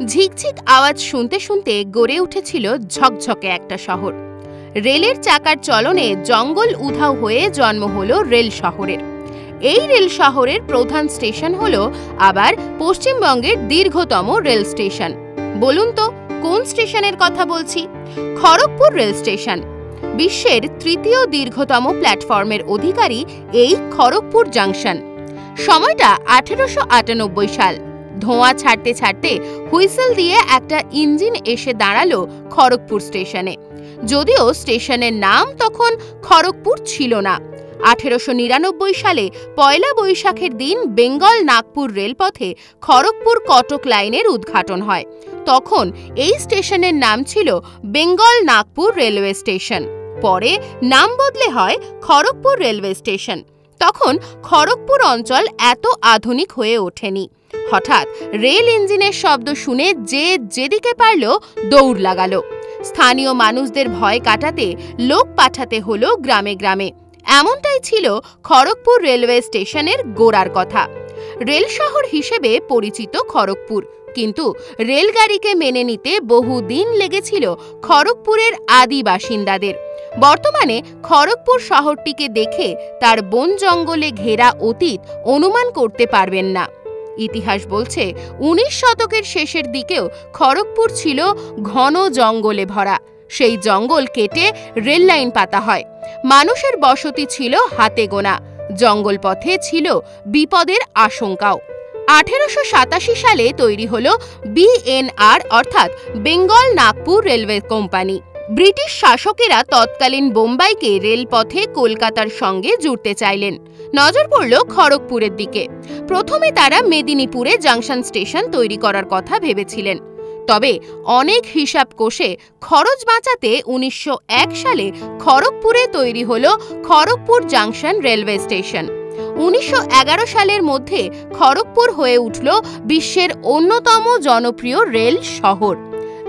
ঝিকঝিক আওয়াজ শুনতে শুনতে গড়ে উঠেছিল ঝকঝকে একটা শহর। রেলের চাকার চলনে জঙ্গল উধাও হয়ে জন্ম হলো রেল শহরের। এই রেল শহরের প্রধান স্টেশন হলো আবার পশ্চিমবঙ্গের দীর্ঘতম রেল স্টেশন। বলুন তো কোন স্টেশনের কথা বলছি? Kharagpur rail station. বিশ্বের তৃতীয় দীর্ঘতম প্ল্যাটফর্মের অধিকারী এই খড়গপুর জাংশন। সময়টা 1898 সাল। ধোঁয়া ছাড়তে ছাড়তে হুইসেল দিয়ে একটা ইঞ্জিন এসে দাঁড়ালো খড়গপুর স্টেশনে। যদিও স্টেশনের নাম তখন খড়গপুর ছিল না। 1899 সালে পয়লা বৈশাখের দিন বেঙ্গল নাগপুর রেলপথে খড়গপুর কটক লাইনের উদ্ঘাটন হয়। তখন এই স্টেশনের নাম ছিল বেঙ্গল নাগপুর রেলওয়ে স্টেশন। পরে নাম বদলে হয় খড়গপুর রেলওয়ে স্টেশন। তখন খড়গপুর অঞ্চল এত আধুনিক হয়ে ওঠেনি। হঠাৎ রেল ইঞ্জিনের শব্দ শুনে যে যেদিকে পারল দৌড় লাগালো। স্থানীয় মানুষদের ভয় কাটাতে লোক পাঠাতে হলো গ্রামে গ্রামে। এমনটাই ছিল খড়গপুর রেলওয়ে স্টেশনের গোড়ার কথা। রেল শহর হিসেবে পরিচিত খড়গপুর, কিন্তু রেলগাড়িকে মেনে নিতে বহুদিন লেগেছিল খড়গপুরের আদি বাসিন্দাদের। বর্তমানে খড়গপুর শহরটিকে দেখে তার বন জঙ্গলে ঘেরা অতীত অনুমান করতে পারবেন না। ইতিহাস বলছে 19 শতকের শেষের দিকেও খড়গপুর ছিল ঘন জঙ্গলে ভরা। সেই জঙ্গল কেটে রেল লাইন পাতা হয়। মানুষের বসতি ছিল হাতে গোনা। জঙ্গল পথে ছিল বিপদের আশঙ্কাও। 1887 সালে তৈরি হলো BNR অর্থাৎ Bengal Nagpur railway company. British শাসকেরা তৎকালীন বোম্বাইকে রেলপথে কলকাতার সঙ্গে জুড়তে চাইলেন। নজর পড়ল খড়গপুরের দিকে। প্রথমে তারা মেদিনীপুরে জাংশন স্টেশন তৈরি করার কথা ভেবেছিলেন। তবে অনেক হিসাব কষে খরচ বাঁচাতে 1901 সালে খড়গপুরে তৈরি হলো খড়গপুর জাংশন রেলওয়ে স্টেশন। 1911 সালের মধ্যে খড়গপুর হয়ে উঠল বিশ্বের অন্যতম জনপ্রিয় রেল শহর।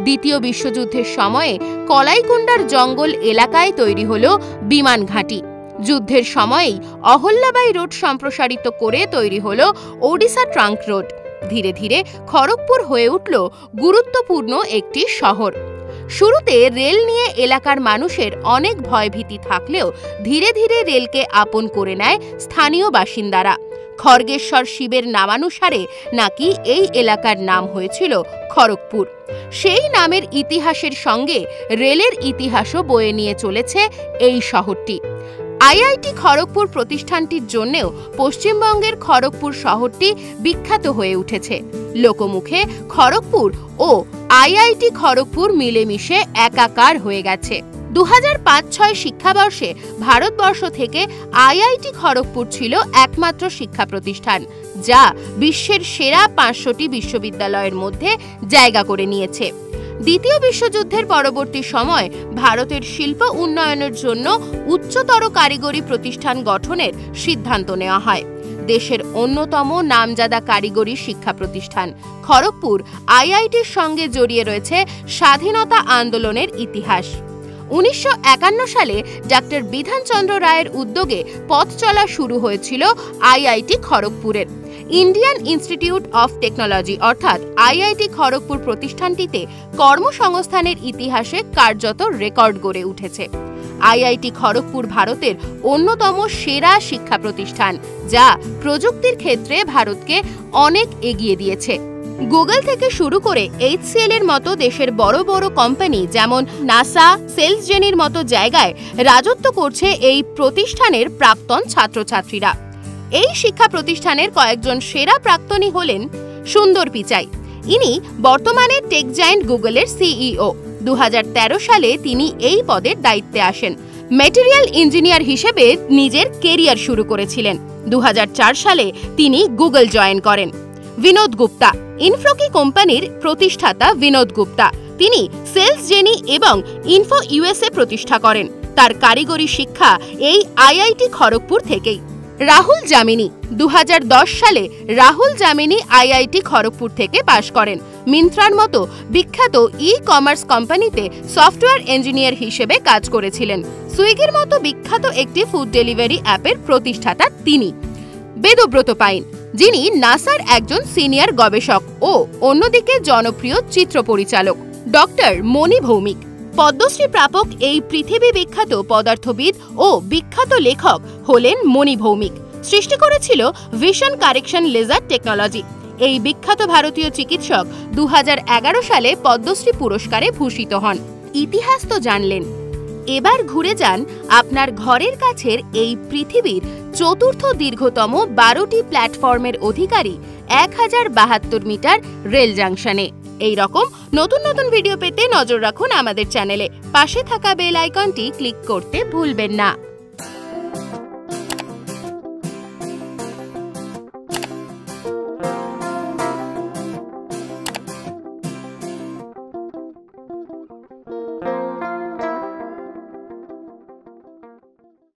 দ্বিতীয় বিশ্বযুদ্ধের সময়ে কলাইকুণ্ডার জঙ্গল এলাকায় তৈরি হলো বিমান ঘাঁটি। যুদ্ধের সময়েই অহল্যাবাই রোড সম্প্রসারিত করে তৈরি হলো ওডিশা ট্রাঙ্ক রোড। ধীরে ধীরে খড়গপুর হয়ে উঠল গুরুত্বপূর্ণ একটি শহর। শুরুতে রেল নিয়ে এলাকার মানুষের অনেক ভয়ভীতি থাকলেও ধীরে ধীরে রেলকে আপন করে নেয় স্থানীয় বাসিন্দারা। খড়গেশ্বর শিবের নামানুসারে নাকি এই এলাকার নাম হয়েছিল খড়গপুর। সেই নামের ইতিহাসের সঙ্গে রেলের ইতিহাসও বয়ে নিয়ে চলেছে এই শহরটি। IIT খড়গপুর প্রতিষ্ঠানটির জন্যেও পশ্চিমবঙ্গের খড়গপুর শহরটি বিখ্যাত হয়ে উঠেছে। লোকমুখে খড়গপুর ও IIT খড়গপুর মিলেমিশে একাকার হয়ে গেছে। 2005-06 শিক্ষাবর্ষে ভারতবর্ষ থেকে IIT খড়গপুর ছিল একমাত্র শিক্ষা প্রতিষ্ঠান, যা বিশ্বের সেরা 500টি বিশ্ববিদ্যালয়ের মধ্যে জায়গা করে নিয়েছে। দ্বিতীয় বিশ্বযুদ্ধের পরবর্তী সময় ভারতের শিল্প উন্নয়নের জন্য উচ্চতর কারিগরি প্রতিষ্ঠান গঠনের সিদ্ধান্ত নেওয়া হয়। দেশের অন্যতম নামজাদা কারিগরি শিক্ষা প্রতিষ্ঠান খড়গপুর IITর সঙ্গে জড়িয়ে রয়েছে স্বাধীনতা আন্দোলনের ইতিহাস। 1951 সালে ডাক্তার বিধানচন্দ্র রায়ের উদ্যোগে পথ চলা শুরু হয়েছিল IIT খড়গপুরের। ইন্ডিয়ান ইনস্টিটিউট অফ টেকনোলজি অর্থাৎ IIT খড়গপুর প্রতিষ্ঠানটিতে কর্মসংস্থানের ইতিহাসে কার্যত রেকর্ড গড়ে উঠেছে। IIT খড়গপুর ভারতের অন্যতম সেরা শিক্ষা প্রতিষ্ঠান, যা প্রযুক্তির ক্ষেত্রে ভারতকে অনেক এগিয়ে দিয়েছে। গুগল থেকে শুরু করে HCL এর মতো দেশের বড় বড় কোম্পানি যেমন নাসা, সেলসজেনির মতো জায়গায় রাজত্ব করছে এই প্রতিষ্ঠানের প্রাক্তন ছাত্রছাত্রীরা। এই শিক্ষা প্রতিষ্ঠানের কয়েকজন সেরা প্রাক্তনী হলেন সুন্দর পিচাই। ইনি বর্তমানে টেক জায়ান্ট গুগলের CEO। 2013 সালে তিনি এই পদের দায়িত্বে আসেন। ম্যাটেরিয়াল ইঞ্জিনিয়ার হিসেবে নিজের কেরিয়ার শুরু করেছিলেন। 2004 সালে তিনি গুগল জয়েন করেন। বিনোদ গুপ্তা, ইনফ্লোকি কোম্পানির প্রতিষ্ঠাতা বিনোদ গুপ্তা, তিনি সেলসজেনি এবং ইনফো USA প্রতিষ্ঠা করেন। তার কারিগরি শিক্ষা এই IIT খড়গপুর থেকেই। রাহুল জামিনী, 2010 সালে রাহুল জামিনী IIT খড়গপুর থেকে পাশ করেন। মিন্ত্রার মতো বিখ্যাত ই-কমার্স কোম্পানিতে সফটওয়্যার ইঞ্জিনিয়ার হিসেবে কাজ করেছিলেন। সুইগির মতো বিখ্যাত একটি ফুড ডেলিভারি অ্যাপের প্রতিষ্ঠাতা তিনি। বেদব্রত পাইন, যিনি নাসার একজন সিনিয়র গবেষক ও অন্যদিকে জনপ্রিয় চিত্র পরিচালক ডক্টর মণি ভৌমিক। পদ্মশ্রী প্রাপক এই পৃথিবী বিখ্যাত পদার্থবিদ ও বিখ্যাত লেখক হলেন মণি ভৌমিক। সৃষ্টি করেছিল ভিশন কারেকশন লেজার টেকনোলজি। এই বিখ্যাত ভারতীয় চিকিৎসক 2011 সালে পদ্মশ্রী পুরস্কারে ভূষিত হন। ইতিহাস তো জানলেন, এবার ঘুরে যান আপনার ঘরের কাছের এই পৃথিবীর চতুর্থ দীর্ঘতম 12টি প্ল্যাটফর্মের অধিকারী 1072 মিটার রেল জাংশনে। এই রকম নতুন নতুন ভিডিও পেতে নজর রাখুন আমাদের চ্যানেলে। পাশে থাকা বেল আইকনটি ক্লিক করতে ভুলবেন না।